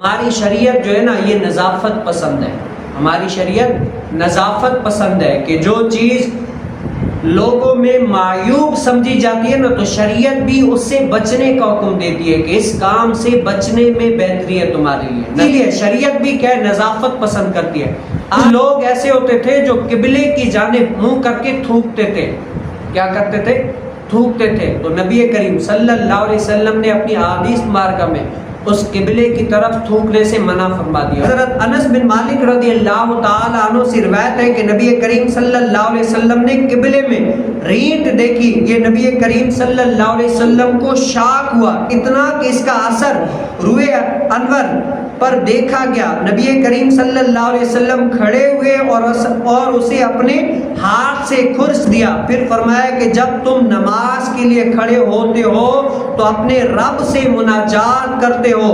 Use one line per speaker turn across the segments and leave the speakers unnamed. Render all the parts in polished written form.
ہماری شریعت جو ہے نا یہ نظافت پسند ہے. ہماری شریعت نظافت پسند ہے کہ جو چیز لوگوں میں معیوب سمجھی جاتی ہے نا تو شریعت بھی اس سے بچنے کا حکم دیتی ہے کہ اس کام سے بچنے میں بہتری ہے تمہارے لیے. اسی لیے شریعت بھی کیا ہے نظافت پسند کرتی ہے. لوگ ایسے ہوتے تھے جو قبلے کی جانب منہ کر کے تھوکتے تھے. کیا کرتے تھے؟ تھوکتے تھے. تو نبی کریم صلی اللہ علیہ وسلم نے اپنی احادیث مبارکہ میں اس قبلے کی طرف تھوکنے سے منع فرما دیا. حضرت انس بن مالک رضی اللہ تعالی عنہ سے روایت ہے کہ نبی کریم صلی اللہ علیہ وسلم نے قبلے میں رینٹ دیکھی. یہ نبی کریم صلی اللہ علیہ وسلم کو شاک ہوا اتنا کہ اس کا اثر روئے انور پر دیکھا گیا. نبی کریم صلی اللہ علیہ وسلم کھڑے ہوئے اور اسے اپنے ہاتھ سے کھرس دیا. پھر فرمایا کہ جب تم نماز کے لیے کھڑے ہوتے ہو تو اپنے رب سے مناجات کرتے ہو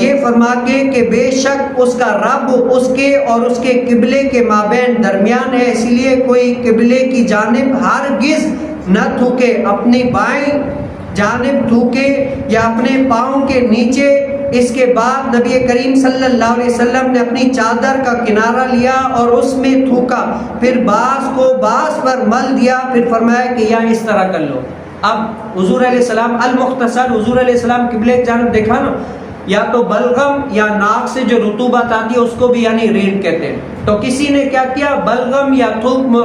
یہ فرما کے کہ بے شک اس کا رب اس کے اور اس کے قبلے کے مابین درمیان ہے. اسی لیے کوئی قبلے کی جانب ہرگز نہ تھوکے. اپنی بائیں جانب تھوکے یا اپنے پاؤں کے نیچے. اس کے بعد نبی کریم صلی اللہ علیہ وسلم نے اپنی چادر کا کنارہ لیا اور اس میں تھوکا. پھر باس کو باس پر مل دیا. پھر فرمایا کہ یا اس طرح کر لو. اب حضور علیہ السلام المختصر حضور علیہ السلام قبلے کی جانب دیکھا نا یا تو بلغم یا ناک سے جو رطوبت آتی ہے اس کو بھی یعنی رینٹ کہتے ہیں. تو کسی نے کیا کیا بلغم یا تھوک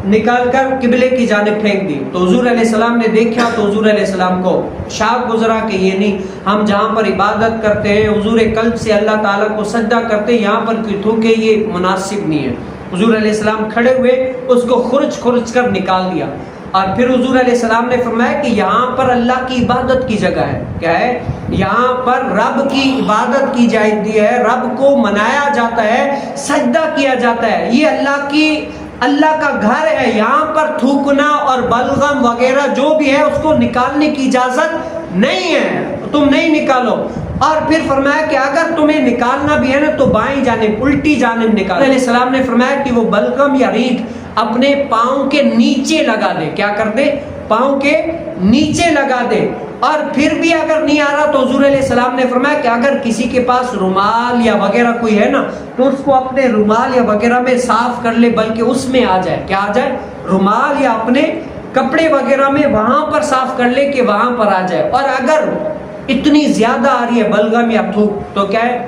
نکال کر قبلے کی جانب پھینک دی. تو حضور علیہ السلام نے دیکھا تو حضور علیہ السلام کو شاک گزرا کہ یہ نہیں, ہم جہاں پر عبادت کرتے ہیں حضور قلب سے اللہ تعالیٰ کو سجدہ کرتے ہیں یہاں پر کوئی تھوکے یہ مناسب نہیں ہے. حضور علیہ السلام کھڑے ہوئے اس کو خرچ کر نکال دیا. اور پھر حضور علیہ السلام نے فرمایا کہ یہاں پر اللہ کی عبادت کی جگہ ہے. کیا ہے؟ یہاں پر رب کی عبادت کی جاتی ہے, رب کو منایا جاتا ہے, سجدہ کیا جاتا ہے. یہ اللہ کا گھر ہے. یہاں پر تھوکنا اور بلغم وغیرہ جو بھی ہے اس کو نکالنے کی اجازت نہیں ہے, تم نہیں نکالو. اور پھر فرمایا کہ اگر تمہیں نکالنا بھی ہے نا تو بائیں جانب الٹی جانب نکالو. علیہ السلام نے فرمایا کہ وہ بلغم یا رینٹ اپنے پاؤں کے نیچے لگا دے. کیا کر دے؟ پاؤں کے نیچے لگا دے. اور پھر بھی اگر نہیں آ رہا تو حضور علیہ السلام نے فرمایا کہ اگر کسی کے پاس رومال یا وغیرہ کوئی ہے نا تو اس کو اپنے رومال یا وغیرہ میں صاف کر لے, بلکہ اس میں آ جائے. کیا آ جائے؟ رومال یا اپنے کپڑے وغیرہ میں وہاں پر صاف کر لے کہ وہاں پر آ جائے. اور اگر اتنی زیادہ آ رہی ہے بلغم یا تھوک تو کیا ہے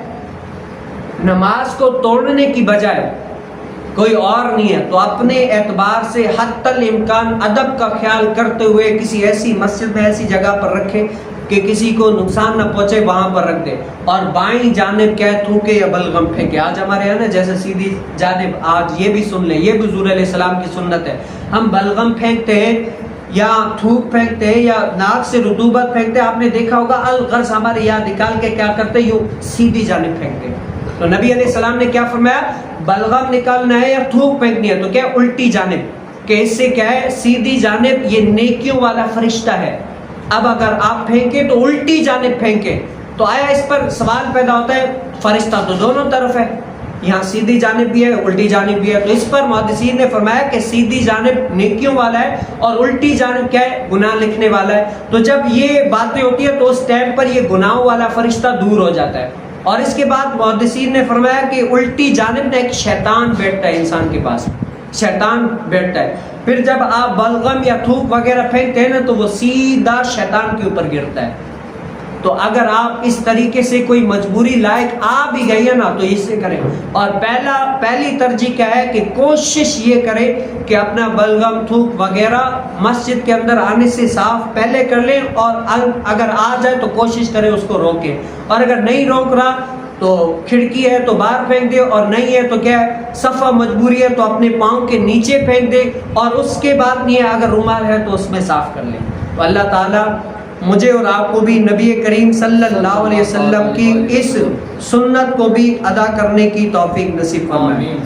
نماز کو توڑنے کی بجائے کوئی اور نہیں ہے تو اپنے اعتبار سے حتی الامکان ادب کا خیال کرتے ہوئے کسی ایسی مسجد میں ایسی جگہ پر رکھے کہ کسی کو نقصان نہ پہنچے وہاں پر رکھ دے. اور بائیں جانب کیا ہے تھوکے یا بلغم پھینکے. آج ہمارے یہاں نا جیسے سیدھی جانب آج یہ بھی سن لیں, یہ بھی حضور علیہ السلام کی سنت ہے. ہم بلغم پھینکتے ہیں یا تھوک پھینکتے ہیں یا ناک سے رطوبت پھینکتے ہیں. آپ نے دیکھا ہوگا الغرض ہمارے یہاں نکال کے کیا کرتے ہیں یوں سیدھی جانب پھینکتے ہیں. تو نبی علیہ السلام نے کیا فرمایا بلغم نکالنا ہے یا تھوک پھینکنی ہے تو کیا الٹی جانب کہ اس سے کیا ہے سیدھی جانب یہ نیکیوں والا فرشتہ ہے. اب اگر آپ پھینکیں تو الٹی جانب پھینکیں تو آیا اس پر سوال پیدا ہوتا ہے فرشتہ تو دونوں طرف ہے, یہاں سیدھی جانب بھی ہے الٹی جانب بھی ہے. تو اس پر محدثین نے فرمایا کہ سیدھی جانب نیکیوں والا ہے اور الٹی جانب کیا ہے گناہ لکھنے والا ہے. تو جب یہ باتیں ہوتی ہیں تو اس ٹائم پر یہ گناہوں والا فرشتہ دور ہو جاتا ہے. اور اس کے بعد محدثین نے فرمایا کہ الٹی جانب میں ایک شیطان بیٹھتا ہے, انسان کے پاس شیطان بیٹھتا ہے. پھر جب آپ بلغم یا تھوک وغیرہ پھینکتے ہیں نا تو وہ سیدھا شیطان کے اوپر گرتا ہے. تو اگر آپ اس طریقے سے کوئی مجبوری لائق آ بھی گئی ہے نا تو اس سے کریں. اور پہلی ترجیح کیا ہے کہ کوشش یہ کریں کہ اپنا بلغم تھوک وغیرہ مسجد کے اندر آنے سے صاف پہلے کر لیں, اور اگر آ جائے تو کوشش کریں اس کو روکیں. اور اگر نہیں روک رہا تو کھڑکی ہے تو باہر پھینک دے, اور نہیں ہے تو کیا ہے صفا مجبوری ہے تو اپنے پاؤں کے نیچے پھینک دے. اور اس کے بعد نہیں ہے اگر رومال ہے تو اس میں صاف کر لیں. تو اللہ تعالیٰ مجھے اور آپ کو بھی نبی کریم صلی اللہ علیہ وسلم کی اس سنت کو بھی ادا کرنے کی توفیق نصیب فرمائے.